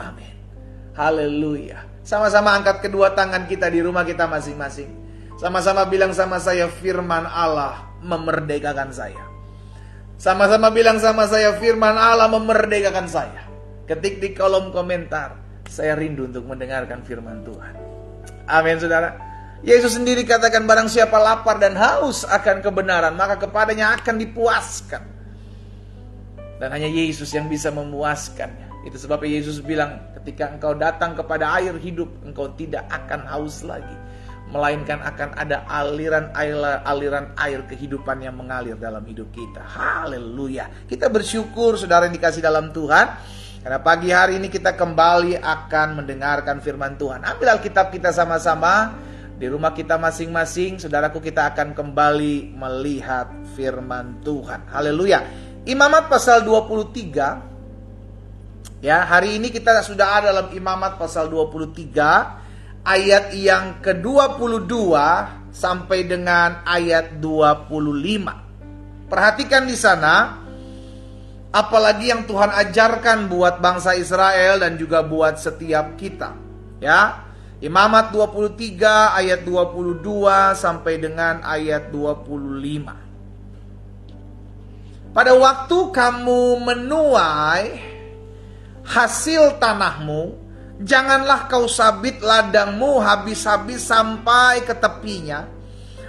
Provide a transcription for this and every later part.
Amin. Haleluya. Sama-sama angkat kedua tangan kita di rumah kita masing-masing. Sama-sama bilang sama saya, firman Allah memerdekakan saya. Sama-sama bilang sama saya, firman Allah memerdekakan saya. Ketik di kolom komentar, saya rindu untuk mendengarkan firman Tuhan. Amin, saudara. Yesus sendiri katakan, barang siapa lapar dan haus akan kebenaran, maka kepadanya akan dipuaskan. Dan hanya Yesus yang bisa memuaskannya. Itu sebabnya Yesus bilang, ketika engkau datang kepada air hidup, engkau tidak akan haus lagi, melainkan akan ada aliran air kehidupan yang mengalir dalam hidup kita. Haleluya. Kita bersyukur saudara yang dikasih dalam Tuhan, karena pagi hari ini kita kembali akan mendengarkan firman Tuhan. Ambil Alkitab kita sama-sama di rumah kita masing-masing. Saudaraku, kita akan kembali melihat firman Tuhan. Haleluya. Imamat pasal 23. Ya, hari ini kita sudah ada dalam Imamat pasal 23, ayat yang ke-22 sampai dengan ayat 25. Perhatikan di sana, apalagi yang Tuhan ajarkan buat bangsa Israel dan juga buat setiap kita. Ya, Imamat 23 ayat 22 sampai dengan ayat 25. Pada waktu kamu menuai hasil tanahmu, janganlah kau sabit ladangmu habis-habis sampai ke tepinya,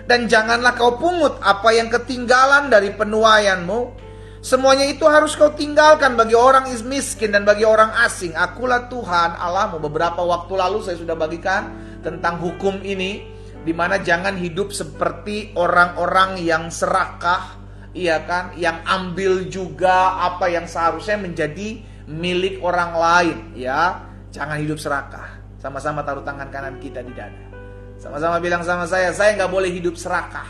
dan janganlah kau pungut apa yang ketinggalan dari penuaianmu. Semuanya itu harus kau tinggalkan bagi orang miskin dan bagi orang asing. Akulah Tuhan Allahmu. Beberapa waktu lalu saya sudah bagikan tentang hukum ini, di mana jangan hidup seperti orang-orang yang serakah, iya kan, yang ambil juga apa yang seharusnya menjadi milik orang lain, ya. Jangan hidup serakah. Sama-sama taruh tangan kanan kita di dada. Sama-sama bilang sama saya nggak boleh hidup serakah.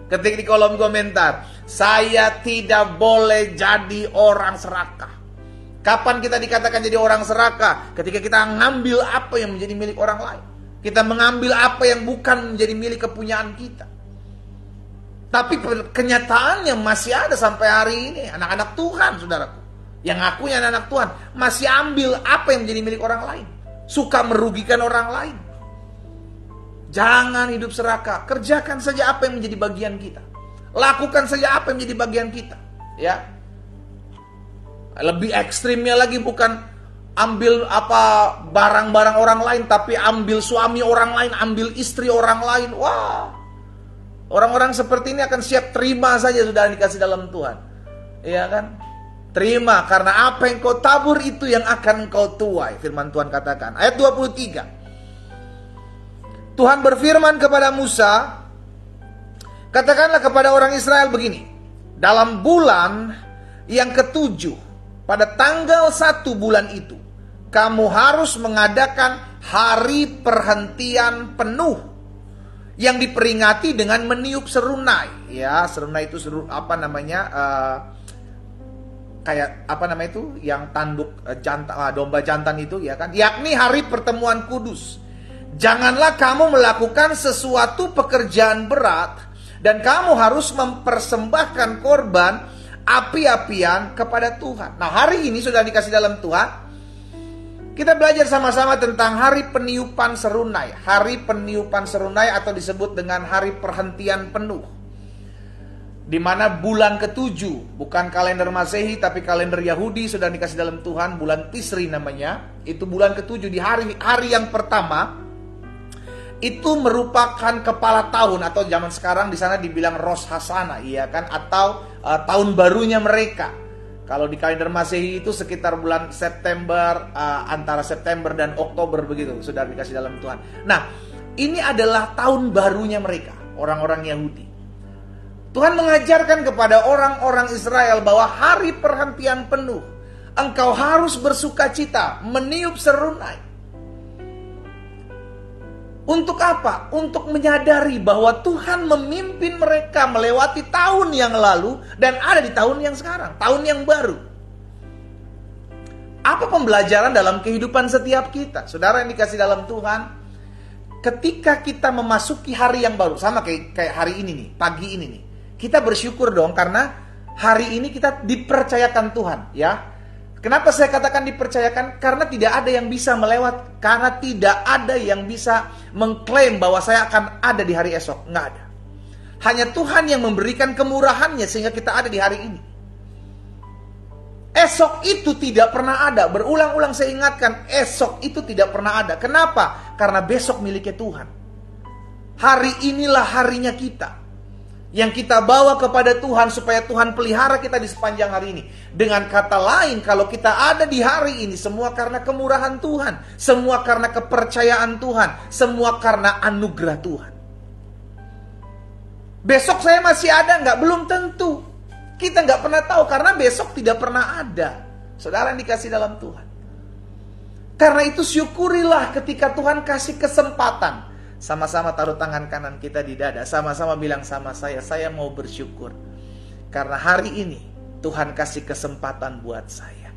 Ketik di kolom komentar, saya tidak boleh jadi orang serakah. Kapan kita dikatakan jadi orang serakah? Ketika kita ngambil apa yang menjadi milik orang lain. Kita mengambil apa yang bukan menjadi milik kepunyaan kita. Tapi kenyataannya masih ada sampai hari ini anak-anak Tuhan, saudaraku, yang ngakunya anak-anak Tuhan, masih ambil apa yang menjadi milik orang lain. Suka merugikan orang lain. Jangan hidup serakah. Kerjakan saja apa yang menjadi bagian kita. Lakukan saja apa yang menjadi bagian kita. Ya. Lebih ekstrimnya lagi, bukan ambil apa barang-barang orang lain, tapi ambil suami orang lain, ambil istri orang lain. Wah. Orang-orang seperti ini akan siap terima saja sudah dikasih dalam Tuhan. Iya kan? Terima, karena apa yang kau tabur itu yang akan kau tuai. Firman Tuhan katakan. Ayat 23. Tuhan berfirman kepada Musa, katakanlah kepada orang Israel begini, dalam bulan yang ke-7, pada tanggal 1 bulan itu, kamu harus mengadakan hari perhentian penuh yang diperingati dengan meniup serunai. Ya, serunai itu apa namanya? Kayak apa namanya itu? Yang tanduk domba jantan itu, ya kan? Yakni hari pertemuan kudus. Janganlah kamu melakukan sesuatu pekerjaan berat, dan kamu harus mempersembahkan korban api-apian kepada Tuhan. Nah, hari ini sudah dikasih dalam Tuhan, kita belajar sama-sama tentang hari peniupan serunai. Hari peniupan serunai atau disebut dengan hari perhentian penuh, di mana bulan ke-7, bukan kalender Masehi tapi kalender Yahudi, sudah dikasih dalam Tuhan, bulan Tisri namanya. Itu bulan ke-7, di hari yang pertama. Itu merupakan kepala tahun, atau zaman sekarang di sana dibilang Rosh Hashanah, iya kan, atau tahun barunya mereka. Kalau di kalender Masehi itu sekitar bulan September, antara September dan Oktober begitu, sudah dikasih dalam Tuhan. Nah, ini adalah tahun barunya mereka, orang-orang Yahudi. Tuhan mengajarkan kepada orang-orang Israel bahwa hari perhentian penuh, engkau harus bersukacita, meniup serunai. Untuk apa? Untuk menyadari bahwa Tuhan memimpin mereka melewati tahun yang lalu dan ada di tahun yang sekarang, tahun yang baru. Apa pembelajaran dalam kehidupan setiap kita? Saudara yang dikasih dalam Tuhan, ketika kita memasuki hari yang baru, sama kayak hari ini nih, pagi ini nih, kita bersyukur dong karena hari ini kita dipercayakan Tuhan, ya. Kenapa saya katakan dipercayakan? Karena tidak ada yang bisa melewat, karena tidak ada yang bisa mengklaim bahwa saya akan ada di hari esok. Nggak ada. Hanya Tuhan yang memberikan kemurahannya sehingga kita ada di hari ini. Esok itu tidak pernah ada. Berulang-ulang saya ingatkan, esok itu tidak pernah ada. Kenapa? Karena besok miliknya Tuhan. Hari inilah harinya kita. Yang kita bawa kepada Tuhan supaya Tuhan pelihara kita di sepanjang hari ini. Dengan kata lain, kalau kita ada di hari ini, semua karena kemurahan Tuhan. Semua karena kepercayaan Tuhan. Semua karena anugerah Tuhan. Besok saya masih ada nggak? Belum tentu. Kita nggak pernah tahu karena besok tidak pernah ada. Saudara yang dikasih dalam Tuhan. Karena itu syukurilah ketika Tuhan kasih kesempatan. Sama-sama taruh tangan kanan kita di dada. Sama-sama bilang sama saya mau bersyukur. Karena hari ini Tuhan kasih kesempatan buat saya.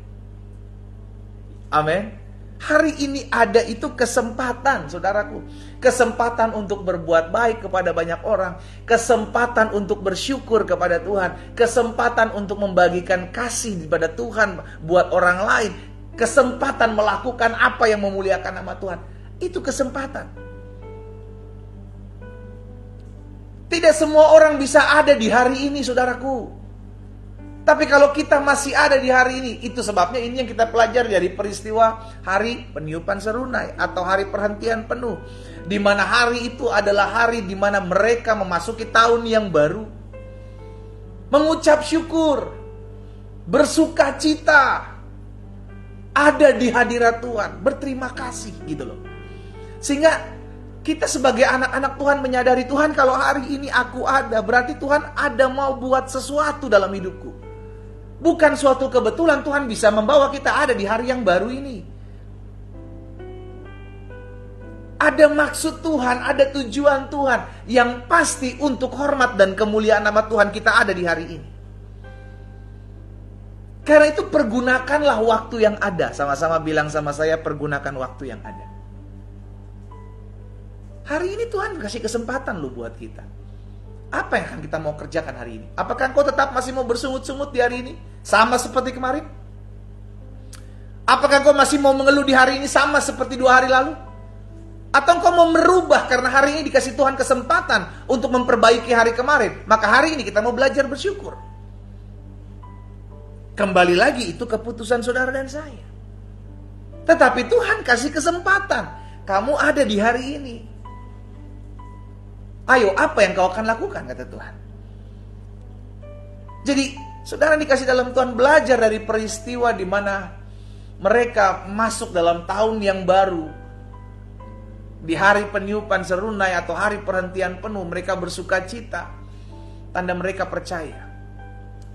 Amin. Hari ini ada itu kesempatan, saudaraku. Kesempatan untuk berbuat baik kepada banyak orang. Kesempatan untuk bersyukur kepada Tuhan. Kesempatan untuk membagikan kasih kepada Tuhan buat orang lain. Kesempatan melakukan apa yang memuliakan nama Tuhan. Itu kesempatan. Tidak semua orang bisa ada di hari ini, saudaraku. Tapi kalau kita masih ada di hari ini, itu sebabnya ini yang kita pelajari dari peristiwa hari peniupan serunai atau hari perhentian penuh. Di mana hari itu adalah hari di mana mereka memasuki tahun yang baru. Mengucap syukur, bersuka cita, ada di hadirat Tuhan, berterima kasih gitu loh. Sehingga kita sebagai anak-anak Tuhan menyadari, Tuhan kalau hari ini aku ada, berarti Tuhan ada mau buat sesuatu dalam hidupku. Bukan suatu kebetulan Tuhan bisa membawa kita ada di hari yang baru ini. Ada maksud Tuhan, ada tujuan Tuhan yang pasti untuk hormat dan kemuliaan nama Tuhan kita ada di hari ini. Karena itu pergunakanlah waktu yang ada. Sama-sama bilang sama saya, pergunakan waktu yang ada. Hari ini Tuhan kasih kesempatan loh buat kita. Apa yang akan kita mau kerjakan hari ini? Apakah engkau tetap masih mau bersungut-sungut di hari ini? Sama seperti kemarin? Apakah engkau masih mau mengeluh di hari ini sama seperti 2 hari lalu? Atau engkau mau merubah karena hari ini dikasih Tuhan kesempatan untuk memperbaiki hari kemarin? Maka hari ini kita mau belajar bersyukur. Kembali lagi itu keputusan saudara dan saya. Tetapi Tuhan kasih kesempatan. Kamu ada di hari ini. Ayo, apa yang kau akan lakukan, kata Tuhan. Jadi, saudara dikasih dalam Tuhan, belajar dari peristiwa di mana mereka masuk dalam tahun yang baru. Di hari peniupan serunai atau hari perhentian penuh, mereka bersuka cita. Tanda mereka percaya.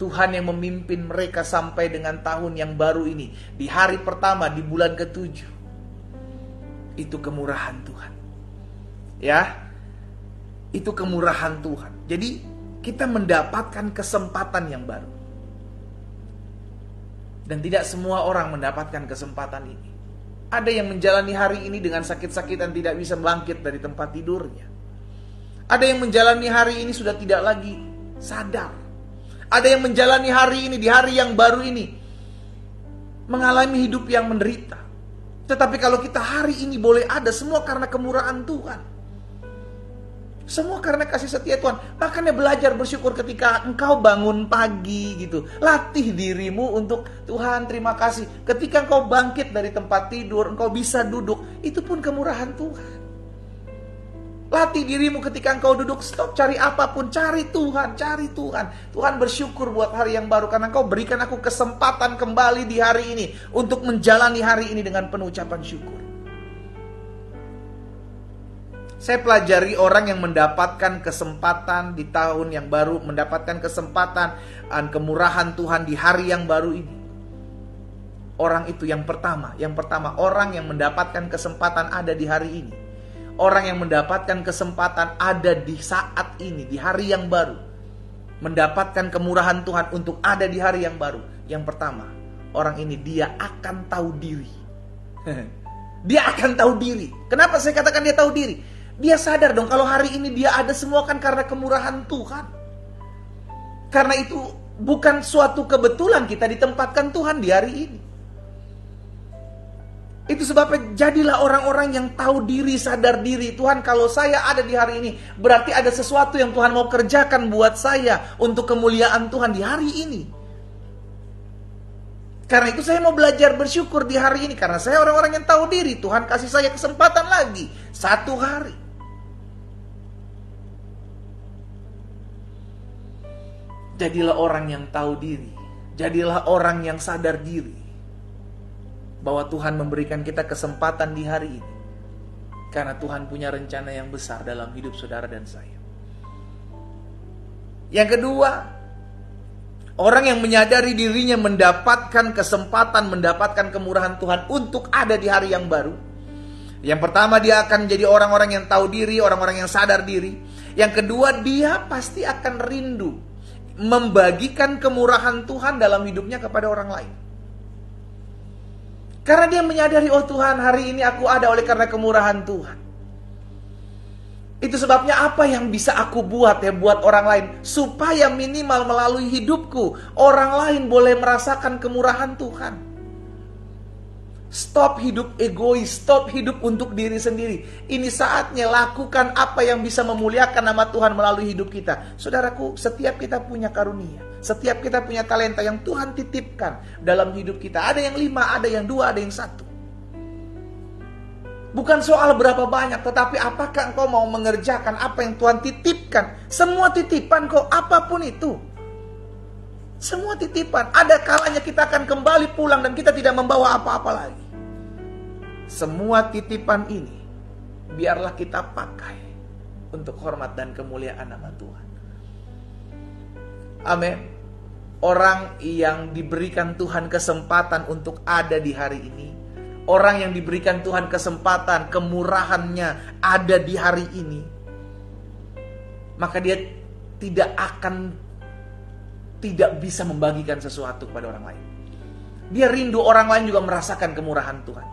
Tuhan yang memimpin mereka sampai dengan tahun yang baru ini. Di hari pertama, di bulan ke-7. Itu kemurahan Tuhan. Ya. Itu kemurahan Tuhan. Jadi kita mendapatkan kesempatan yang baru. Dan tidak semua orang mendapatkan kesempatan ini. Ada yang menjalani hari ini dengan sakit-sakitan tidak bisa bangkit dari tempat tidurnya. Ada yang menjalani hari ini sudah tidak lagi sadar. Ada yang menjalani hari ini di hari yang baru ini mengalami hidup yang menderita. Tetapi kalau kita hari ini boleh ada, semua karena kemurahan Tuhan. Semua karena kasih setia Tuhan. Makanya belajar bersyukur ketika engkau bangun pagi gitu. Latih dirimu untuk Tuhan terima kasih. Ketika engkau bangkit dari tempat tidur, engkau bisa duduk. Itu pun kemurahan Tuhan. Latih dirimu ketika engkau duduk, stop cari apapun. Cari Tuhan, cari Tuhan. Tuhan bersyukur buat hari yang baru. Karena engkau berikan aku kesempatan kembali di hari ini. Untuk menjalani hari ini dengan penuh ucapan syukur. Saya pelajari orang yang mendapatkan kesempatan di tahun yang baru, mendapatkan kesempatan dan kemurahan Tuhan di hari yang baru ini. Orang itu yang pertama orang yang mendapatkan kesempatan ada di hari ini. Orang yang mendapatkan kesempatan ada di saat ini, di hari yang baru. Mendapatkan kemurahan Tuhan untuk ada di hari yang baru. Yang pertama, orang ini dia akan tahu diri. Dia akan tahu diri. Kenapa saya katakan dia tahu diri? Dia sadar dong kalau hari ini dia ada semua kan karena kemurahan Tuhan. Karena itu bukan suatu kebetulan kita ditempatkan Tuhan di hari ini. Itu sebabnya jadilah orang-orang yang tahu diri, sadar diri. Tuhan, kalau saya ada di hari ini, berarti ada sesuatu yang Tuhan mau kerjakan buat saya untuk kemuliaan Tuhan di hari ini. Karena itu saya mau belajar bersyukur di hari ini. Karena saya orang-orang yang tahu diri. Tuhan kasih saya kesempatan lagi. 1 hari. Jadilah orang yang tahu diri. Jadilah orang yang sadar diri. Bahwa Tuhan memberikan kita kesempatan di hari ini. Karena Tuhan punya rencana yang besar dalam hidup saudara dan saya. Yang kedua, orang yang menyadari dirinya mendapatkan kesempatan, mendapatkan kemurahan Tuhan untuk ada di hari yang baru. Yang pertama, dia akan jadi orang-orang yang tahu diri, orang-orang yang sadar diri. Yang kedua, dia pasti akan rindu membagikan kemurahan Tuhan dalam hidupnya kepada orang lain. Karena dia menyadari, oh Tuhan, hari ini aku ada oleh karena kemurahan Tuhan. Itu sebabnya apa yang bisa aku buat ya buat orang lain. Supaya minimal melalui hidupku, orang lain boleh merasakan kemurahan Tuhan. Stop hidup egois, stop hidup untuk diri sendiri. Ini saatnya lakukan apa yang bisa memuliakan nama Tuhan melalui hidup kita. Saudaraku, setiap kita punya karunia. Setiap kita punya talenta yang Tuhan titipkan dalam hidup kita. Ada yang 5, ada yang 2, ada yang 1. Bukan soal berapa banyak, tetapi apakah engkau mau mengerjakan apa yang Tuhan titipkan. Semua titipan kok, apapun itu. Semua titipan. Ada kalanya kita akan kembali pulang dan kita tidak membawa apa-apa lagi. Semua titipan ini, biarlah kita pakai untuk hormat dan kemuliaan nama Tuhan. Amin. Orang yang diberikan Tuhan kesempatan untuk ada di hari ini, orang yang diberikan Tuhan kesempatan, kemurahannya ada di hari ini, maka dia tidak bisa membagikan sesuatu kepada orang lain. Dia rindu orang lain juga merasakan kemurahan Tuhan.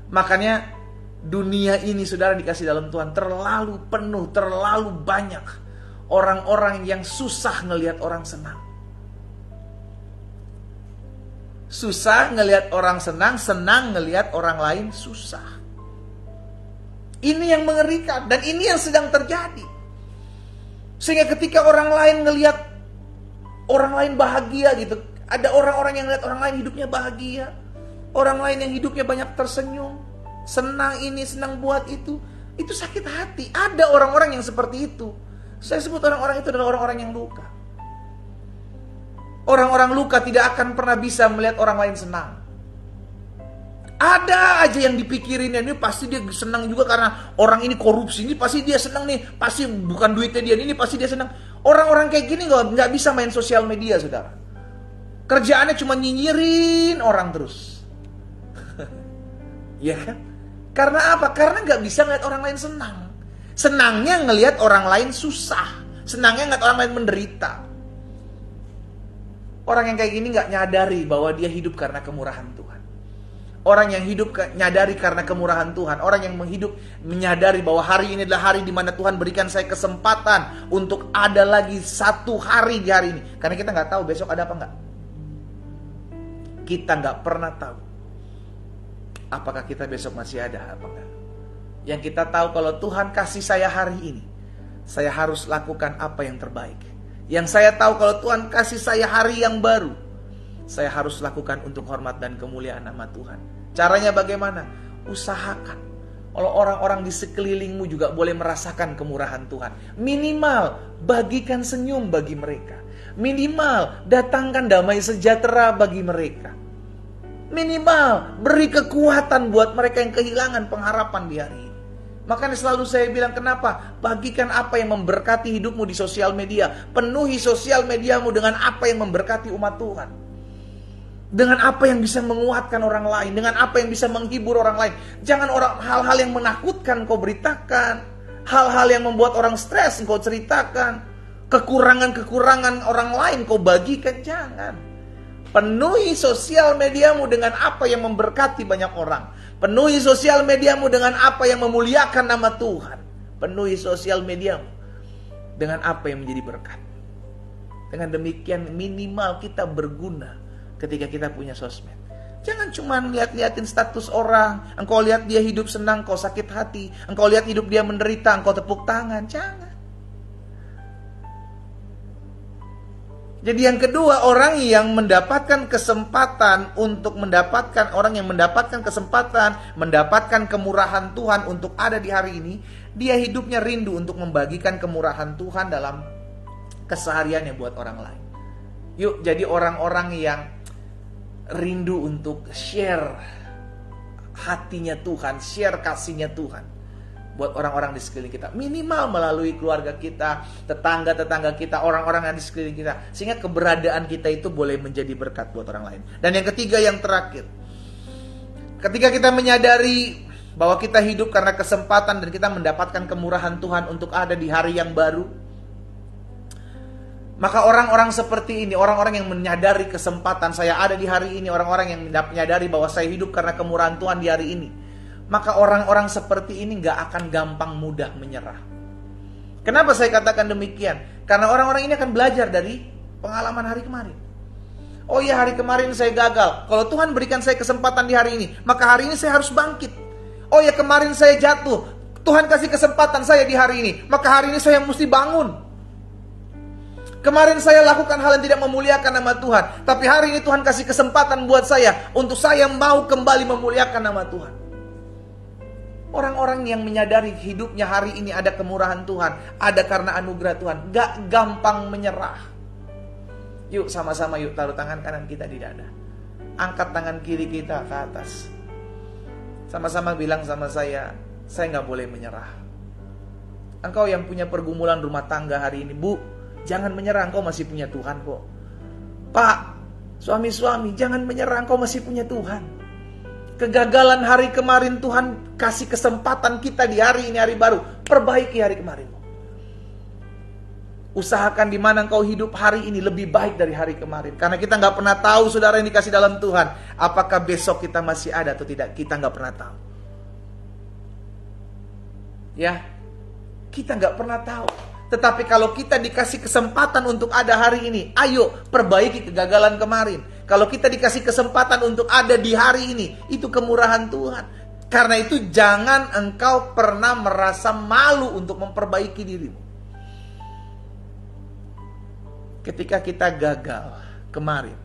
Makanya dunia ini, saudara dikasih dalam Tuhan, terlalu penuh, terlalu banyak orang-orang yang susah ngelihat orang senang. Susah ngelihat orang senang, senang ngelihat orang lain susah. Ini yang mengerikan dan ini yang sedang terjadi. Sehingga ketika orang lain ngelihat orang lain bahagia gitu, ada orang-orang yang ngelihat orang lain hidupnya bahagia, orang lain yang hidupnya banyak tersenyum, senang ini, senang buat itu sakit hati. Ada orang-orang yang seperti itu. Saya sebut orang-orang itu adalah orang-orang yang luka. Orang-orang luka tidak akan pernah bisa melihat orang lain senang. Ada aja yang dipikirin, ini pasti dia senang juga karena orang ini korupsi, ini pasti dia senang nih, pasti bukan duitnya dia, ini pasti dia senang. Orang-orang kayak gini nggak bisa main sosial media, saudara. Kerjaannya cuma nyinyirin orang terus. Ya kan? Karena apa? Karena nggak bisa ngeliat orang lain senang. Senangnya ngelihat orang lain susah. Senangnya ngeliat orang lain menderita. Orang yang kayak gini gak nyadari bahwa dia hidup karena kemurahan Tuhan. Orang yang hidup nyadari karena kemurahan Tuhan. Orang yang menyadari bahwa hari ini adalah hari di mana Tuhan berikan saya kesempatan untuk ada lagi 1 hari di hari ini. Karena kita gak tahu besok ada apa gak. Kita gak pernah tahu apakah kita besok masih ada apa enggak. Yang kita tahu kalau Tuhan kasih saya hari ini, saya harus lakukan apa yang terbaik. Yang saya tahu kalau Tuhan kasih saya hari yang baru, saya harus lakukan untuk hormat dan kemuliaan nama Tuhan. Caranya bagaimana? Usahakan. Kalau orang-orang di sekelilingmu juga boleh merasakan kemurahan Tuhan. Minimal bagikan senyum bagi mereka. Minimal datangkan damai sejahtera bagi mereka. Minimal beri kekuatan buat mereka yang kehilangan pengharapan di hari ini. Makanya selalu saya bilang, kenapa? Bagikan apa yang memberkati hidupmu di sosial media. Penuhi sosial mediamu dengan apa yang memberkati umat Tuhan. Dengan apa yang bisa menguatkan orang lain. Dengan apa yang bisa menghibur orang lain. Jangan hal-hal yang menakutkan kau beritakan. Hal-hal yang membuat orang stres kau ceritakan. Kekurangan-kekurangan orang lain kau bagikan. Jangan. Penuhi sosial mediamu dengan apa yang memberkati banyak orang. Penuhi sosial mediamu dengan apa yang memuliakan nama Tuhan. Penuhi sosial mediamu dengan apa yang menjadi berkat. Dengan demikian minimal kita berguna ketika kita punya sosmed. Jangan cuma lihat-liatin status orang. Engkau lihat dia hidup senang, kau sakit hati. Engkau lihat hidup dia menderita, engkau tepuk tangan. Jangan. Jadi yang kedua, orang yang mendapatkan kesempatan untuk mendapatkan, orang yang mendapatkan kesempatan, mendapatkan kemurahan Tuhan untuk ada di hari ini, dia hidupnya rindu untuk membagikan kemurahan Tuhan dalam kesehariannya buat orang lain. Yuk jadi orang-orang yang rindu untuk share hatinya Tuhan, share kasihnya Tuhan buat orang-orang di sekeliling kita. Minimal melalui keluarga kita, tetangga-tetangga kita, orang-orang yang di sekeliling kita. Sehingga keberadaan kita itu boleh menjadi berkat buat orang lain. Dan yang ketiga, yang terakhir, ketika kita menyadari bahwa kita hidup karena kesempatan dan kita mendapatkan kemurahan Tuhan untuk ada di hari yang baru, maka orang-orang seperti ini, orang-orang yang menyadari kesempatan saya ada di hari ini, orang-orang yang menyadari bahwa saya hidup karena kemurahan Tuhan di hari ini, maka orang-orang seperti ini gak akan gampang mudah menyerah. Kenapa saya katakan demikian? Karena orang-orang ini akan belajar dari pengalaman hari kemarin. Oh iya, hari kemarin saya gagal. Kalau Tuhan berikan saya kesempatan di hari ini, maka hari ini saya harus bangkit. Oh ya, kemarin saya jatuh. Tuhan kasih kesempatan saya di hari ini, maka hari ini saya mesti bangun. Kemarin saya lakukan hal yang tidak memuliakan nama Tuhan, tapi hari ini Tuhan kasih kesempatan buat saya untuk saya mau kembali memuliakan nama Tuhan. Orang-orang yang menyadari hidupnya hari ini ada kemurahan Tuhan, ada karena anugerah Tuhan, gak gampang menyerah. Yuk sama-sama yuk taruh tangan kanan kita di dada, angkat tangan kiri kita ke atas. Sama-sama bilang sama saya gak boleh menyerah. Engkau yang punya pergumulan rumah tangga hari ini, Bu, jangan menyerah, engkau masih punya Tuhan kok. Pak, suami-suami, jangan menyerah, engkau masih punya Tuhan. Kegagalan hari kemarin, Tuhan kasih kesempatan kita di hari ini, hari baru. Perbaiki hari kemarin. Usahakan di mana engkau hidup hari ini lebih baik dari hari kemarin. Karena kita gak pernah tahu, saudara yang dikasih dalam Tuhan, apakah besok kita masih ada atau tidak. Kita gak pernah tahu. Ya, kita gak pernah tahu. Tetapi kalau kita dikasih kesempatan untuk ada hari ini, ayo perbaiki kegagalan kemarin. Kalau kita dikasih kesempatan untuk ada di hari ini, itu kemurahan Tuhan. Karena itu jangan engkau pernah merasa malu untuk memperbaiki dirimu. Ketika kita gagal kemarin,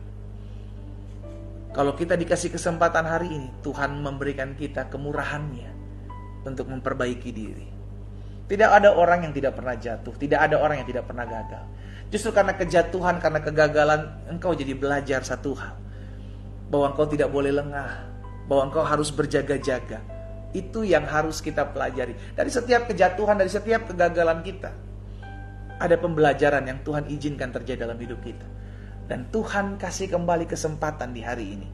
kalau kita dikasih kesempatan hari ini, Tuhan memberikan kita kemurahannya untuk memperbaiki diri. Tidak ada orang yang tidak pernah jatuh. Tidak ada orang yang tidak pernah gagal. Justru karena kejatuhan, karena kegagalan, engkau jadi belajar satu hal. Bahwa engkau tidak boleh lengah. Bahwa engkau harus berjaga-jaga. Itu yang harus kita pelajari. Dari setiap kejatuhan, dari setiap kegagalan kita, ada pembelajaran yang Tuhan izinkan terjadi dalam hidup kita. Dan Tuhan kasih kembali kesempatan di hari ini.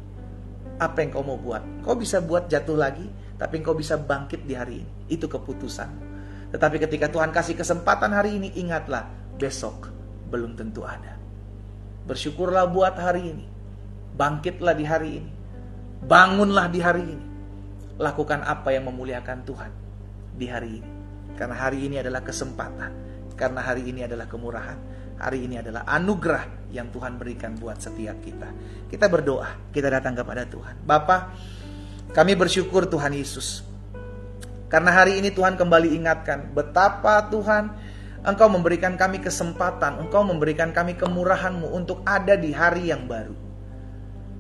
Apa yang kau mau buat? Kau bisa buat jatuh lagi, tapi engkau bisa bangkit di hari ini. Itu keputusan. Tetapi ketika Tuhan kasih kesempatan hari ini, ingatlah, besok belum tentu ada. Bersyukurlah buat hari ini. Bangkitlah di hari ini. Bangunlah di hari ini. Lakukan apa yang memuliakan Tuhan di hari ini. Karena hari ini adalah kesempatan. Karena hari ini adalah kemurahan. Hari ini adalah anugerah yang Tuhan berikan buat setiap kita. Kita berdoa, kita datang kepada Tuhan. Bapa, kami bersyukur Tuhan Yesus. Karena hari ini Tuhan kembali ingatkan betapa Tuhan Engkau memberikan kami kesempatan, Engkau memberikan kami kemurahan-Mu untuk ada di hari yang baru.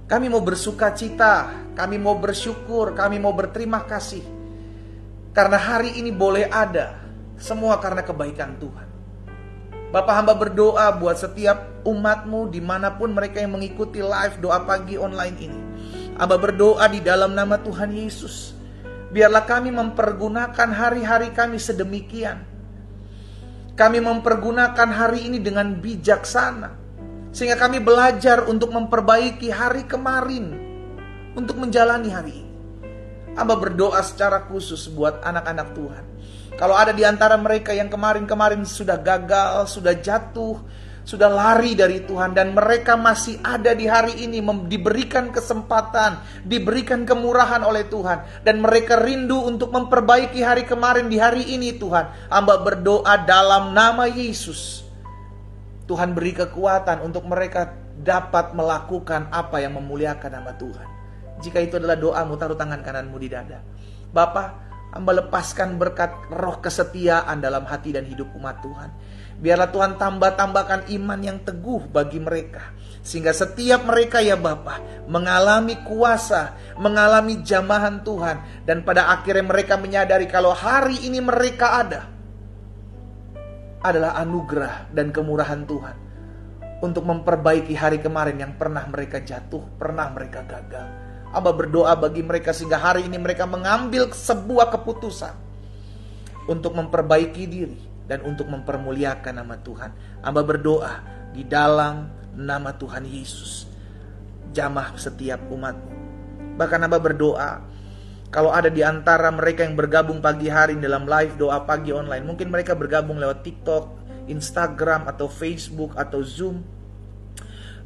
Kami mau bersuka cita, kami mau bersyukur, kami mau berterima kasih. Karena hari ini boleh ada, semua karena kebaikan Tuhan. Bapak hamba berdoa buat setiap umat-Mu dimanapun mereka yang mengikuti live doa pagi online ini. Hamba berdoa di dalam nama Tuhan Yesus. Biarlah kami mempergunakan hari-hari kami sedemikian. Kami mempergunakan hari ini dengan bijaksana. Sehingga kami belajar untuk memperbaiki hari kemarin. Untuk menjalani hari ini. Hamba berdoa secara khusus buat anak-anak Tuhan. Kalau ada di antara mereka yang kemarin-kemarin sudah gagal, sudah jatuh, sudah lari dari Tuhan, dan mereka masih ada di hari ini, diberikan kesempatan, diberikan kemurahan oleh Tuhan, dan mereka rindu untuk memperbaiki hari kemarin di hari ini Tuhan. Hamba berdoa dalam nama Yesus, Tuhan beri kekuatan untuk mereka dapat melakukan apa yang memuliakan nama Tuhan. Jika itu adalah doamu, taruh tangan kananmu di dada. Bapa, hamba lepaskan berkat roh kesetiaan dalam hati dan hidup umat Tuhan. Biarlah Tuhan tambahkan iman yang teguh bagi mereka. Sehingga setiap mereka ya Bapa mengalami kuasa, mengalami jamahan Tuhan. Dan pada akhirnya mereka menyadari kalau hari ini mereka adalah anugerah dan kemurahan Tuhan. Untuk memperbaiki hari kemarin yang pernah mereka jatuh, pernah mereka gagal. Amba berdoa bagi mereka sehingga hari ini mereka mengambil sebuah keputusan untuk memperbaiki diri dan untuk mempermuliakan nama Tuhan. Amba berdoa di dalam nama Tuhan Yesus, jamah setiap umatmu. Bahkan amba berdoa kalau ada di antara mereka yang bergabung pagi hari dalam live doa pagi online, mungkin mereka bergabung lewat TikTok, Instagram atau Facebook atau Zoom.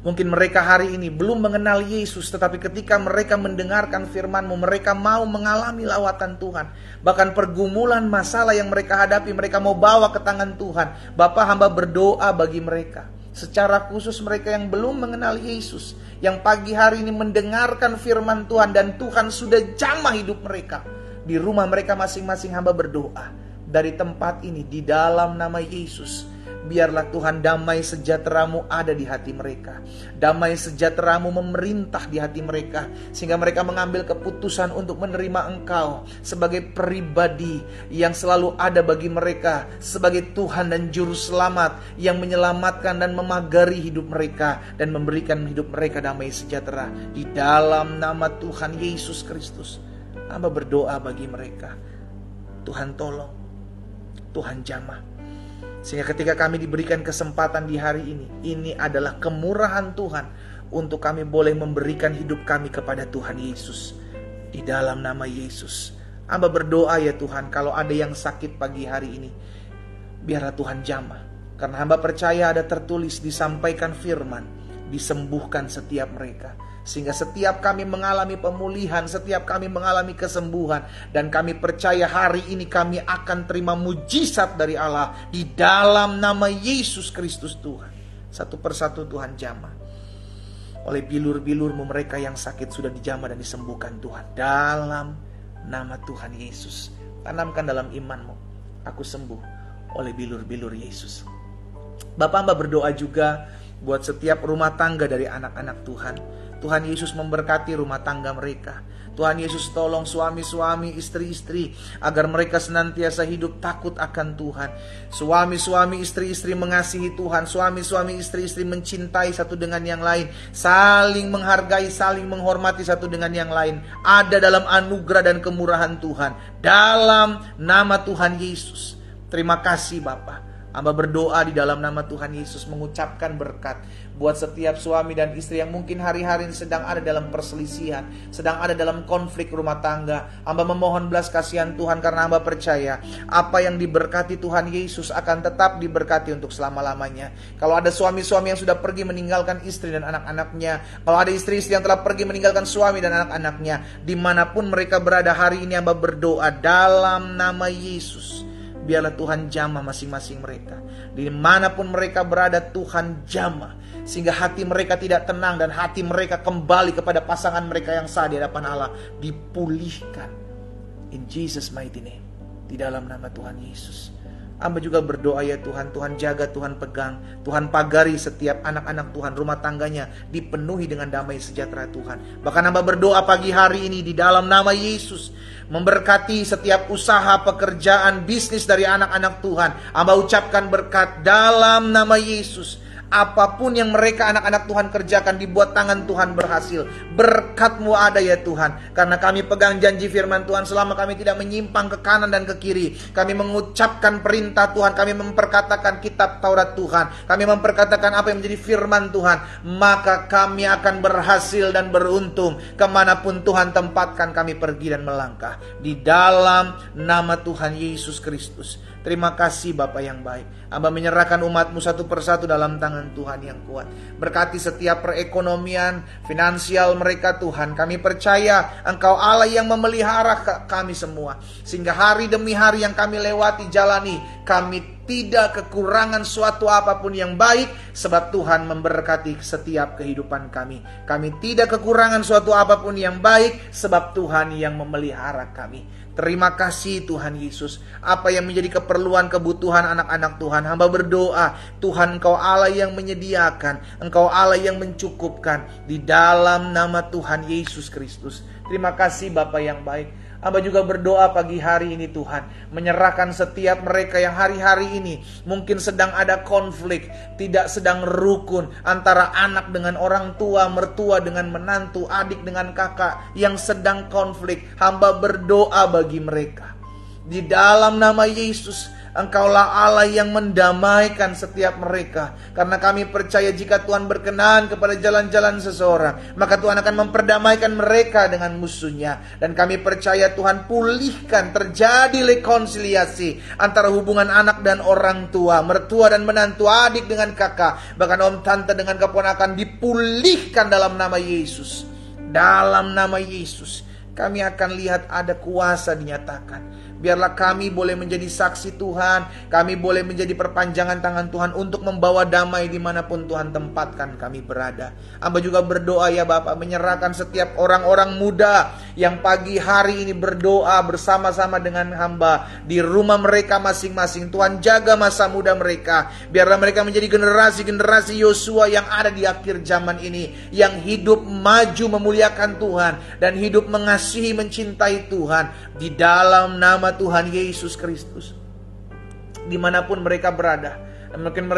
Mungkin mereka hari ini belum mengenal Yesus, tetapi ketika mereka mendengarkan firman-Mu, mereka mau mengalami lawatan Tuhan. Bahkan pergumulan masalah yang mereka hadapi, mereka mau bawa ke tangan Tuhan. Bapa, hamba berdoa bagi mereka. Secara khusus mereka yang belum mengenal Yesus, yang pagi hari ini mendengarkan firman Tuhan dan Tuhan sudah jamah hidup mereka. Di rumah mereka masing-masing hamba berdoa. Dari tempat ini, di dalam nama Yesus, biarlah Tuhan damai sejahtera-Mu ada di hati mereka. Damai sejahtera-Mu memerintah di hati mereka. Sehingga mereka mengambil keputusan untuk menerima Engkau sebagai pribadi yang selalu ada bagi mereka. Sebagai Tuhan dan Juru Selamat yang menyelamatkan dan memagari hidup mereka. Dan memberikan hidup mereka damai sejahtera. Di dalam nama Tuhan Yesus Kristus, hamba berdoa bagi mereka. Tuhan tolong, Tuhan jamah. Sehingga ketika kami diberikan kesempatan di hari ini adalah kemurahan Tuhan untuk kami boleh memberikan hidup kami kepada Tuhan Yesus. Di dalam nama Yesus, hamba berdoa ya Tuhan, kalau ada yang sakit pagi hari ini, biarlah Tuhan jamah. Karena hamba percaya ada tertulis, disampaikan firman, disembuhkan setiap mereka. Sehingga setiap kami mengalami pemulihan, setiap kami mengalami kesembuhan, dan kami percaya hari ini kami akan terima mujizat dari Allah di dalam nama Yesus Kristus Tuhan. Satu persatu Tuhan jamah. Oleh bilur-bilur-Mu mereka yang sakit sudah dijamah dan disembuhkan Tuhan. Dalam nama Tuhan Yesus. Tanamkan dalam iman-Mu, aku sembuh oleh bilur-bilur Yesus. Bapak, hamba berdoa juga buat setiap rumah tangga dari anak-anak Tuhan. Tuhan Yesus memberkati rumah tangga mereka. Tuhan Yesus tolong suami-suami, istri-istri, agar mereka senantiasa hidup takut akan Tuhan. Suami-suami, istri-istri mengasihi Tuhan. Suami-suami, istri-istri mencintai satu dengan yang lain. Saling menghargai, saling menghormati satu dengan yang lain. Ada dalam anugerah dan kemurahan Tuhan. Dalam nama Tuhan Yesus. Terima kasih Bapa. Hamba berdoa di dalam nama Tuhan Yesus mengucapkan berkat buat setiap suami dan istri yang mungkin hari-hari ini sedang ada dalam perselisihan, sedang ada dalam konflik rumah tangga. Hamba memohon belas kasihan Tuhan karena hamba percaya apa yang diberkati Tuhan Yesus akan tetap diberkati untuk selama-lamanya. Kalau ada suami-suami yang sudah pergi meninggalkan istri dan anak-anaknya, kalau ada istri-istri yang telah pergi meninggalkan suami dan anak-anaknya, dimanapun mereka berada hari ini hamba berdoa dalam nama Yesus. Biarlah Tuhan jamah masing-masing mereka. Dimanapun mereka berada Tuhan jamah. Sehingga hati mereka tidak tenang dan hati mereka kembali kepada pasangan mereka yang sah di hadapan Allah. Dipulihkan. In Jesus mighty name. Di dalam nama Tuhan Yesus. Hamba juga berdoa ya Tuhan, Tuhan jaga, Tuhan pegang, Tuhan pagari setiap anak-anak Tuhan, rumah tangganya dipenuhi dengan damai sejahtera Tuhan. Bahkan hamba berdoa pagi hari ini di dalam nama Yesus, memberkati setiap usaha, pekerjaan, bisnis dari anak-anak Tuhan. Hamba ucapkan berkat dalam nama Yesus. Apapun yang mereka anak-anak Tuhan kerjakan, dibuat tangan Tuhan berhasil. Berkat-Mu ada ya Tuhan. Karena kami pegang janji firman Tuhan, selama kami tidak menyimpang ke kanan dan ke kiri, kami mengucapkan perintah Tuhan, kami memperkatakan kitab Taurat Tuhan, kami memperkatakan apa yang menjadi firman Tuhan, maka kami akan berhasil dan beruntung kemanapun Tuhan tempatkan kami pergi dan melangkah. Di dalam nama Tuhan Yesus Kristus. Terima kasih Bapa yang baik. Hamba menyerahkan umat-Mu satu persatu dalam tangan Tuhan yang kuat. Berkati setiap perekonomian, finansial mereka Tuhan. Kami percaya Engkau Allah yang memelihara kami semua. Sehingga hari demi hari yang kami lewati, jalani, kami tidak kekurangan suatu apapun yang baik, sebab Tuhan memberkati setiap kehidupan kami. Kami tidak kekurangan suatu apapun yang baik, sebab Tuhan yang memelihara kami. Terima kasih Tuhan Yesus. Apa yang menjadi keperluan kebutuhan anak-anak Tuhan, hamba berdoa, Tuhan Engkau Allah yang menyediakan, Engkau Allah yang mencukupkan, di dalam nama Tuhan Yesus Kristus. Terima kasih Bapa yang baik. Hamba juga berdoa pagi hari ini Tuhan, menyerahkan setiap mereka yang hari-hari ini mungkin sedang ada konflik, tidak sedang rukun antara anak dengan orang tua, mertua dengan menantu, adik dengan kakak yang sedang konflik. Hamba berdoa bagi mereka. Di dalam nama Yesus, Engkaulah Allah yang mendamaikan setiap mereka. Karena kami percaya jika Tuhan berkenan kepada jalan-jalan seseorang, maka Tuhan akan memperdamaikan mereka dengan musuhnya. Dan kami percaya Tuhan pulihkan, terjadi rekonsiliasi antara hubungan anak dan orang tua, mertua dan menantu, adik dengan kakak, bahkan om tante dengan keponakan, dipulihkan dalam nama Yesus. Dalam nama Yesus, kami akan lihat ada kuasa dinyatakan. Biarlah kami boleh menjadi saksi Tuhan. Kami boleh menjadi perpanjangan tangan Tuhan untuk membawa damai dimanapun Tuhan tempatkan kami berada. Hamba juga berdoa ya Bapak, menyerahkan setiap orang-orang muda yang pagi hari ini berdoa bersama-sama dengan hamba di rumah mereka masing-masing. Tuhan jaga masa muda mereka. Biarlah mereka menjadi generasi-generasi Yosua yang ada di akhir zaman ini, yang hidup maju memuliakan Tuhan dan hidup mengasihi, mencintai Tuhan. Di dalam nama Tuhan Yesus Kristus, dimanapun mereka berada, mungkin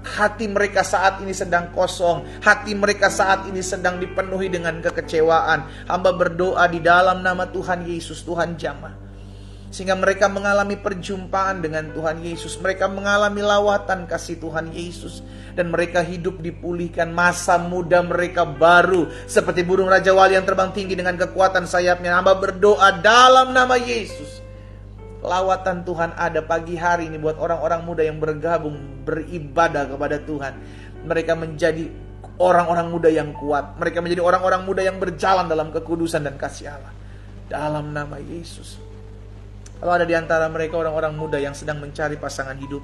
hati mereka saat ini sedang kosong, hati mereka saat ini sedang dipenuhi dengan kekecewaan. Hamba berdoa di dalam nama Tuhan Yesus, Tuhan jamah, sehingga mereka mengalami perjumpaan dengan Tuhan Yesus, mereka mengalami lawatan kasih Tuhan Yesus, dan mereka hidup dipulihkan. Masa muda mereka baru seperti burung Raja Wali yang terbang tinggi dengan kekuatan sayapnya. Hamba berdoa dalam nama Yesus, lawatan Tuhan ada pagi hari ini buat orang-orang muda yang bergabung beribadah kepada Tuhan. Mereka menjadi orang-orang muda yang kuat. Mereka menjadi orang-orang muda yang berjalan dalam kekudusan dan kasih Allah. Dalam nama Yesus. Kalau ada di antara mereka orang-orang muda yang sedang mencari pasangan hidup,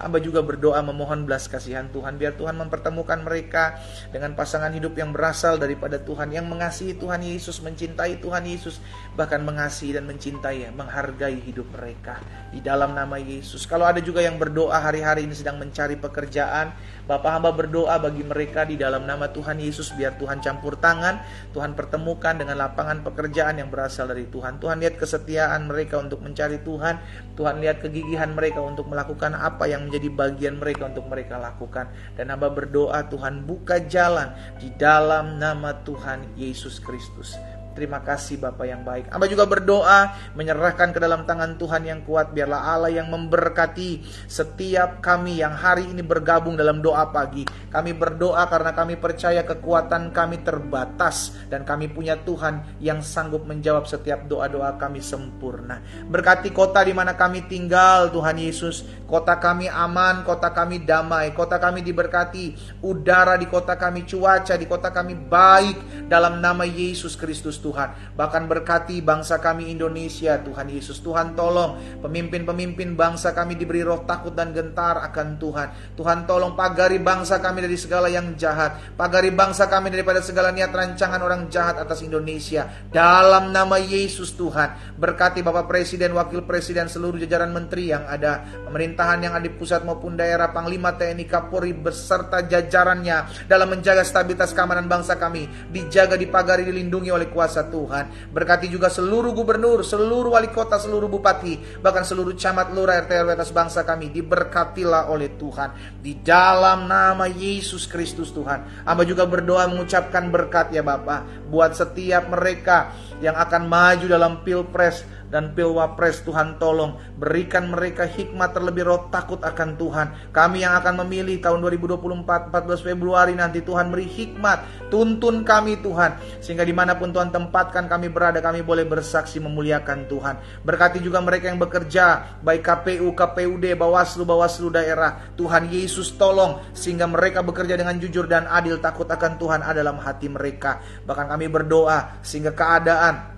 hamba juga berdoa memohon belas kasihan Tuhan. Biar Tuhan mempertemukan mereka dengan pasangan hidup yang berasal daripada Tuhan, yang mengasihi Tuhan Yesus, mencintai Tuhan Yesus, bahkan mengasihi dan mencintai, menghargai hidup mereka. Di dalam nama Yesus. Kalau ada juga yang berdoa hari-hari ini sedang mencari pekerjaan, Bapak hamba berdoa bagi mereka di dalam nama Tuhan Yesus. Biar Tuhan campur tangan, Tuhan pertemukan dengan lapangan pekerjaan yang berasal dari Tuhan. Tuhan lihat kesetiaan mereka untuk mencari Tuhan. Tuhan lihat kegigihan mereka untuk melakukan apa yang menjadi bagian mereka untuk mereka lakukan. Dan hamba berdoa Tuhan buka jalan di dalam nama Tuhan Yesus Kristus. Terima kasih Bapa yang baik. Hamba juga berdoa menyerahkan ke dalam tangan Tuhan yang kuat. Biarlah Allah yang memberkati setiap kami yang hari ini bergabung dalam doa pagi. Kami berdoa karena kami percaya kekuatan kami terbatas, dan kami punya Tuhan yang sanggup menjawab setiap doa-doa kami sempurna. Berkati kota di mana kami tinggal Tuhan Yesus. Kota kami aman, kota kami damai, kota kami diberkati. Udara di kota kami, cuaca di kota kami baik dalam nama Yesus Kristus Tuhan. Bahkan berkati bangsa kami Indonesia Tuhan Yesus. Tuhan tolong pemimpin-pemimpin bangsa kami diberi roh takut dan gentar akan Tuhan. Tuhan tolong pagari bangsa kami dari segala yang jahat. Pagari bangsa kami daripada segala niat rancangan orang jahat atas Indonesia. Dalam nama Yesus Tuhan. Berkati Bapak Presiden, Wakil Presiden, seluruh jajaran menteri yang ada, pemerintahan yang ada di pusat maupun daerah, Panglima TNI, Kapolri beserta jajarannya dalam menjaga stabilitas keamanan bangsa kami. Dijaga, dipagari, dilindungi oleh kuasa Tuhan. Berkati juga seluruh gubernur, seluruh wali kota, seluruh bupati, bahkan seluruh camat, lurah, RT RW atas bangsa kami. Diberkatilah oleh Tuhan. Di dalam nama Yesus Kristus Tuhan. Hamba juga berdoa mengucapkan berkat ya Bapak buat setiap mereka yang akan maju dalam Pilpres dan Pilwapres. Tuhan tolong berikan mereka hikmat, terlebih roh takut akan Tuhan. Kami yang akan memilih tahun 2024 14 Februari nanti, Tuhan beri hikmat, tuntun kami Tuhan, sehingga dimanapun Tuhan tempatkan kami berada, kami boleh bersaksi memuliakan Tuhan. Berkati juga mereka yang bekerja, baik KPU, KPUD, Bawaslu daerah. Tuhan Yesus tolong sehingga mereka bekerja dengan jujur dan adil, takut akan Tuhan ada dalam hati mereka. Bahkan kami berdoa sehingga keadaan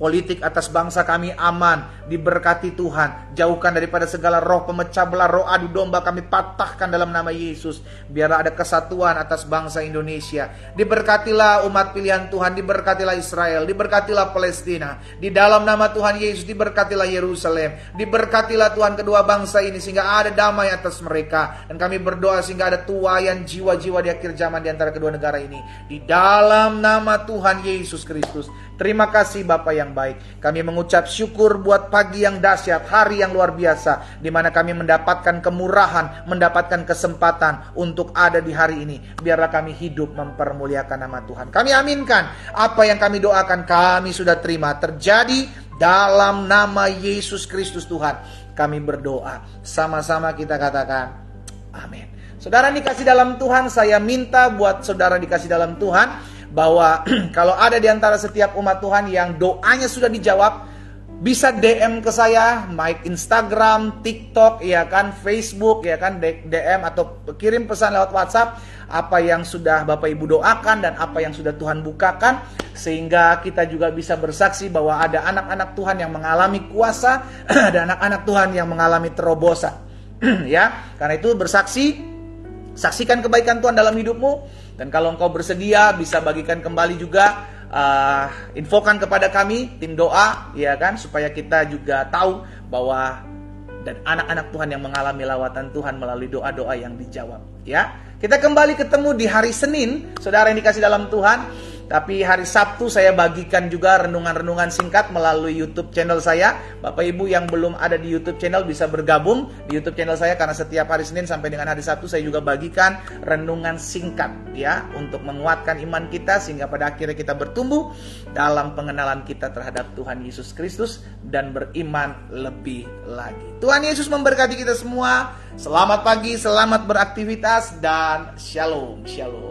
Politik atas bangsa kami aman, diberkati Tuhan. Jauhkan daripada segala roh pemecah belah, roh adu domba kami patahkan dalam nama Yesus. Biarlah ada kesatuan atas bangsa Indonesia. Diberkatilah umat pilihan Tuhan, diberkatilah Israel, diberkatilah Palestina. Di dalam nama Tuhan Yesus, diberkatilah Yerusalem. Diberkatilah Tuhan kedua bangsa ini sehingga ada damai atas mereka. Dan kami berdoa sehingga ada tuaian jiwa-jiwa di akhir zaman di antara kedua negara ini. Di dalam nama Tuhan Yesus Kristus. Terima kasih Bapa yang baik. Kami mengucap syukur buat pagi yang dahsyat, hari yang luar biasa, di mana kami mendapatkan kemurahan, mendapatkan kesempatan untuk ada di hari ini. Biarlah kami hidup mempermuliakan nama Tuhan. Kami aminkan apa yang kami doakan, kami sudah terima terjadi dalam nama Yesus Kristus Tuhan. Kami berdoa, sama-sama kita katakan amin. Saudara dikasih dalam Tuhan, saya minta buat saudara dikasih dalam Tuhan bahwa kalau ada di antara setiap umat Tuhan yang doanya sudah dijawab, bisa DM ke saya, baik Instagram, TikTok, ya kan, Facebook, ya kan, DM atau kirim pesan lewat WhatsApp apa yang sudah Bapak Ibu doakan dan apa yang sudah Tuhan bukakan, sehingga kita juga bisa bersaksi bahwa ada anak-anak Tuhan yang mengalami kuasa, ada anak-anak Tuhan yang mengalami terobosan. Ya, karena itu bersaksi, saksikan kebaikan Tuhan dalam hidupmu. Dan kalau engkau bersedia bisa bagikan kembali juga, infokan kepada kami tim doa, ya kan, supaya kita juga tahu bahwa dan anak-anak Tuhan yang mengalami lawatan Tuhan melalui doa-doa yang dijawab. Ya, kita kembali ketemu di hari Senin, saudara yang dikasih dalam Tuhan. Tapi hari Sabtu saya bagikan juga renungan-renungan singkat melalui YouTube channel saya. Bapak Ibu yang belum ada di YouTube channel bisa bergabung di YouTube channel saya, karena setiap hari Senin sampai dengan hari Sabtu saya juga bagikan renungan singkat, ya, untuk menguatkan iman kita sehingga pada akhirnya kita bertumbuh dalam pengenalan kita terhadap Tuhan Yesus Kristus dan beriman lebih lagi. Tuhan Yesus memberkati kita semua. Selamat pagi, selamat beraktivitas, dan shalom, shalom.